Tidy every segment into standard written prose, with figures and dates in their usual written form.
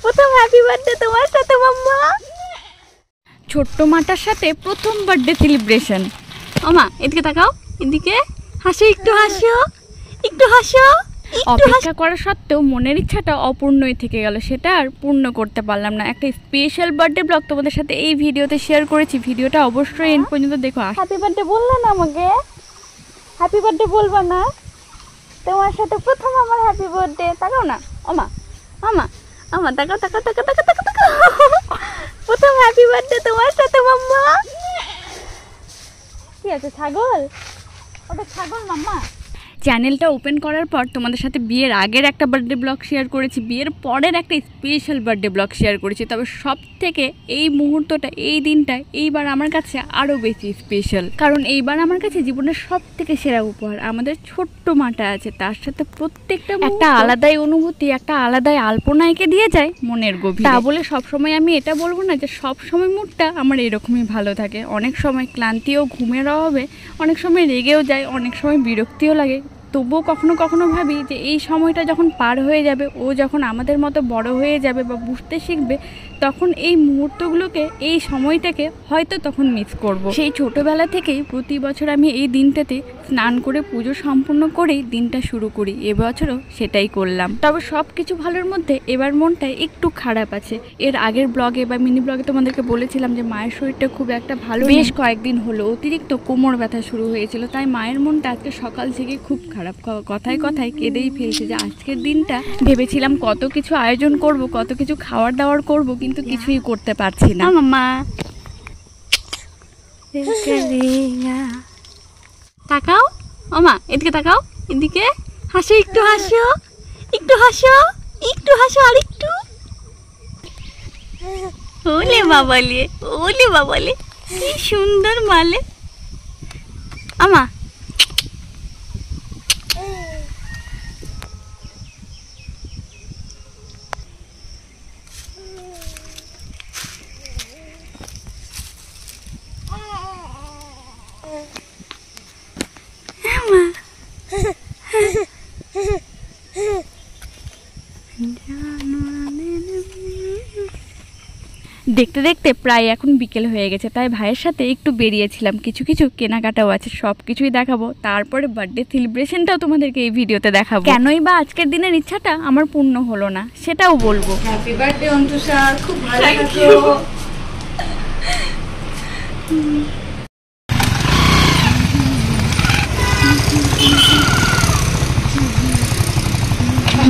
প্রথম happy birthday তোমার সাথে মাম্মা। ছোট্ট মাটার সাথে প্রথম বার্থডে সেলিব্রেশন। মামা এদিকে তাকাও, এদিকে হাসো, একটু হাসো, একটু হাসো। অপেক্ষা করা সত্ত্বেও মনের ইচ্ছাটা অপূর্ণই থেকে গেল, সেটা আর পূর্ণ করতে পারলাম না। একটা স্পেশাল বার্থডে ব্লগ তোমাদের সাথে এই ভিডিওতে শেয়ার করেছি, ভিডিওটা অবশ্যই এন্ড পর্যন্ত দেখো। হ্যাপি বার্থডে বললা না আমাকে, হ্যাপি বার্থডে বলবা না? তোমার সাথে প্রথম আমার হ্যাপি বার্থডে। তাকাও না ওমা, মামা আমা তাকাও তাকাও তাকাও তাকাও তাকাও তাকাও, প্রথম হ্যাপি বার্থডে তোমার সাথে মাম্মা। কি আছে ছাগল? ওটা ছাগল মাম্মা। চ্যানেলটা ওপেন করার পর তোমাদের সাথে বিয়ের আগের একটা বার্থডে ব্লগ শেয়ার করেছি, বিয়ের পরের একটা স্পেশাল বার্থডে ব্লগ শেয়ার করেছি। তবে সব থেকে এই মুহূর্তটা, এই দিনটা এইবার আমার কাছে আরও বেশি স্পেশাল, কারণ এইবার আমার কাছে জীবনের সব থেকে সেরা উপহার আমাদের ছোট্ট মাটা আছে। তার সাথে প্রত্যেকটা একটা আলাদাই অনুভূতি, একটা আলাদাই আলপনা এঁকে দিয়ে যায় মনের গভীরে। তা বলে সবসময় আমি এটা বলবো না যে সব সময় মুডটা আমার এরকমই ভালো থাকে। অনেক সময় ক্লান্তিও, ঘুমের অভাবে অনেক সময় রেগেও যায়, অনেক সময় বিরক্তিও লাগে। তবুও কখনো কখনো ভাবি যে এই সময়টা যখন পার হয়ে যাবে, ও যখন আমাদের মতো বড় হয়ে যাবে বা বুঝতে শিখবে, তখন এই মুহূর্তগুলোকে, এই সময়টাকে হয়তো তখন মিস করব। সেই ছোটোবেলা থেকেই প্রতি বছর আমি এই দিনটাতে স্নান করে পুজো সম্পূর্ণ করেই দিনটা শুরু করি। এবছরও সেটাই করলাম। তবে সব কিছু ভালোর মধ্যে এবার মনটা একটু খারাপ আছে। এর আগের ব্লগে বা মিনি ব্লগে তোমাদেরকে বলেছিলাম যে মায়ের শরীরটা খুব একটা ভালো, বেশ কয়েকদিন হলো অতিরিক্ত কোমর ব্যথা শুরু হয়েছিল, তাই মায়ের মনটা আজকে সকাল থেকে খুব খারাপ। কথায় কথায় কেঁদেই ফেলছে যে আজকের দিনটা ভেবেছিলাম কত কিছু আয়োজন করব, কত কিছু খাওয়ার দাওয়ার করব, কিন্তু কিছুই করতে পারছি না। মামা তাকাও, মামা এদিকে তাকাও, এদিকে হাসো, একটু হাসো, একটু হাসো, একটু হাসো, আর একটু। ওলে বাবালে, ওলে বাবালে, কি সুন্দর মালে। আমা দেখতে দেখতে প্রায় এখন বিকেল হয়ে গেছে, তাই ভাইয়ের সাথে একটু বেরিয়েছিলাম। কিছু কিছু কেনাকাটাও আছে, সব কিছুই দেখাবো। তারপরে বার্থডে সেলিব্রেশনটাও তোমাদেরকে এই ভিডিওতে দেখাবো। কেনই বা আজকের দিনের ইচ্ছাটা আমার পূর্ণ হলো না সেটাও বলবো। হ্যাপি বার্থডে অন্তুষা, খুব ভালো থাকো।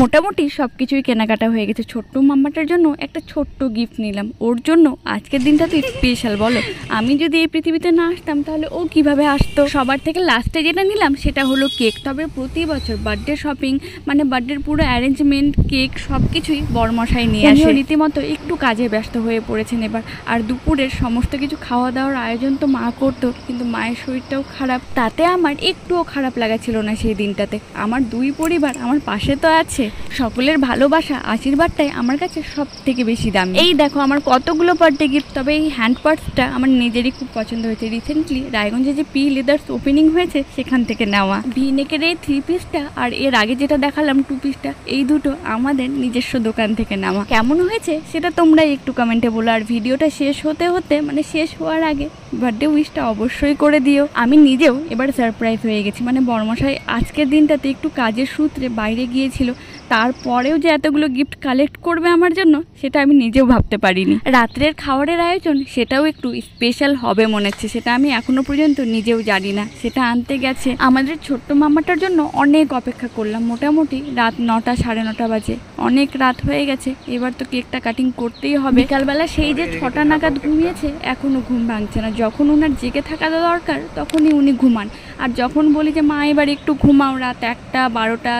মোটামুটি সব কিছুই কেনাকাটা হয়ে গেছে। ছোট্ট মাম্মাটার জন্য একটা ছোট্ট গিফট নিলাম। ওর জন্য আজকের দিনটা তো স্পেশাল, বলো? আমি যদি এই পৃথিবীতে না আসতাম তাহলে ও কিভাবে আসতো? সবার থেকে লাস্টে যেটা নিলাম সেটা হলো কেক। তবে প্রতি বছর বার্থডে শপিং মানে বার্থডের পুরো অ্যারেঞ্জমেন্ট, কেক সব কিছুই বড়মশাই নিয়ে আসে। রীতিমতো একটু কাজে ব্যস্ত হয়ে পড়েছেন এবার। আর দুপুরের সমস্ত কিছু খাওয়া দাওয়ার আয়োজন তো মা করতো, কিন্তু মায়ের শরীরটাও খারাপ, তাতে আমার একটুও খারাপ লাগা ছিল না সেই দিনটাতে। আমার দুই পরিবার আমার পাশে তো আছে, সকলের ভালোবাসা, আশীর্বাদটাই আমার কাছে সব থেকে বেশি দামি। এই দেখো আমার কতগুলো বার্থডে গিফট। তবে এই হ্যান্ড পার্সটা আমার নিজেরই খুব পছন্দ হয়েছে। রিসেন্টলি রায়গঞ্জে যে পি লেদার্স ওপেনিং হয়েছে সেখান থেকে নেওয়া। ভি নেকের এই 3 পিসটা আর এর আগে যেটা দেখালাম 2 পিসটা, এই দুটো আমাদের নিজস্ব দোকান থেকে নেওয়া। কেমন হয়েছে সেটা তোমরাই একটু কমেন্টে বলো। আর ভিডিওটা শেষ হতে হতে মানে শেষ হওয়ার আগে বার্থডে উইশটা অবশ্যই করে দিও। আমি নিজেও এবার সারপ্রাইজ হয়ে গেছি। মানে বড়মশাই আজকের দিনটাতে একটু কাজের সূত্রে বাইরে গিয়েছিল, তারপরেও যে এতগুলো গিফট কালেক্ট করবে আমার জন্য সেটা আমি নিজেও ভাবতে পারিনি। রাত্রের খাবারের আয়োজন সেটাও একটু স্পেশাল হবে মনে হচ্ছে, সেটা আমি এখনো পর্যন্ত নিজেও জানি না। সেটা আনতে গেছে আমাদের ছোট্ট মামাটার জন্য অনেক অপেক্ষা করলাম। মোটামুটি রাত 9টা 9:30 বাজে, অনেক রাত হয়ে গেছে। এবার তো কেকটা কাটিং করতেই হবে। বিকালবেলা সেই যে 6টা নাগাদ ঘুমিয়েছে, এখনো ঘুম ভাঙছে না। যখন ওনার জেগে থাকা দরকার তখনই উনি ঘুমান, আর যখন বলি যে মা এবার একটু ঘুমাও, রাত 1টা 12টা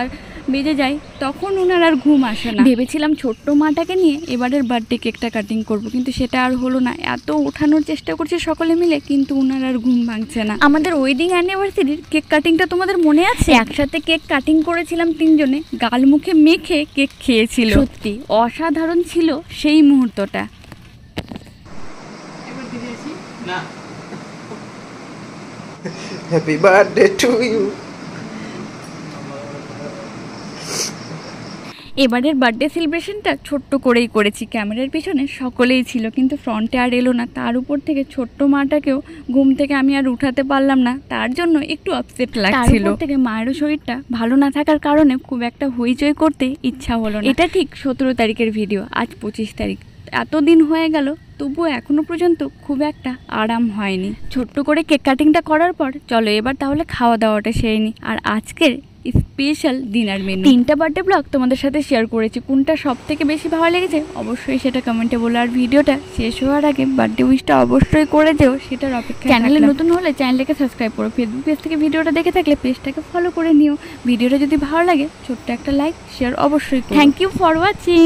বেজে যায়, তখন ওনার আর ঘুম আসে না। ভেবেছিলাম ছোট্ট মাটাকে নিয়ে এবারের বার্থডে কেকটা কাটিং করব, কিন্তু সেটা আর হলো না। এত ওঠানোর চেষ্টা করছে সকলে মিলে, কিন্তু ওনার আর ঘুম ভাঙছে না। আমাদের ওয়েডিং অ্যানিভার্সারির কেক কাটিংটা তোমাদের মনে আছে? একসাথে কেক কাটিং করেছিলাম, 3 জনে গাল মুখে মেখে কেক খেয়েছিল। সত্যি অসাধারণ ছিল সেই মুহূর্তটা। Happy birthday to you. এবারের বার্থডে সেলিব্রেশনটা ছোট্ট করেই করেছি, ক্যামেরার পিছনে সকলেই ছিল কিন্তু ফ্রন্টে আর এলো না। তার উপর থেকে ছোট্ট মাটাকেও ঘুম থেকে আমি আর উঠাতে পারলাম না, তার জন্য একটু আপসেট লাগছিল। তার থেকে মায়েরও শরীরটা ভালো না থাকার কারণে খুব একটা হইচই করতে ইচ্ছা হলো না। এটা ঠিক 17 তারিখের ভিডিও, আজ 25 তারিখ। এতদিন হয়ে গেল তবুও এখনো পর্যন্ত খুব একটা আরাম হয়নি। ছোট্ট করে কেক কাটিংটা করার পর চলো এবার তাহলে খাওয়া দাওয়াটা সেরে নিই। আর আজকের স্পেশাল ডিনার মেনু 3টা বার্থডে ব্লগ তোমাদের সাথে শেয়ার করেছি, কোনটা সব থেকে বেশি ভালো লেগেছে অবশ্যই সেটা কমেন্টে বলো। আর ভিডিওটা শেষ হওয়ার আগে বার্থডে উইশটা অবশ্যই করে দিও, সেটার অপেক্ষা। চ্যানেলে নতুন হলে চ্যানেলটাকে সাবস্ক্রাইব করো, ফেসবুক পেজ থেকে ভিডিওটা দেখে থাকলে পেজটাকে ফলো করে নিও। ভিডিওটা যদি ভালো লাগে ছোট্ট একটা লাইক শেয়ার অবশ্যই করো। Thank you for watching.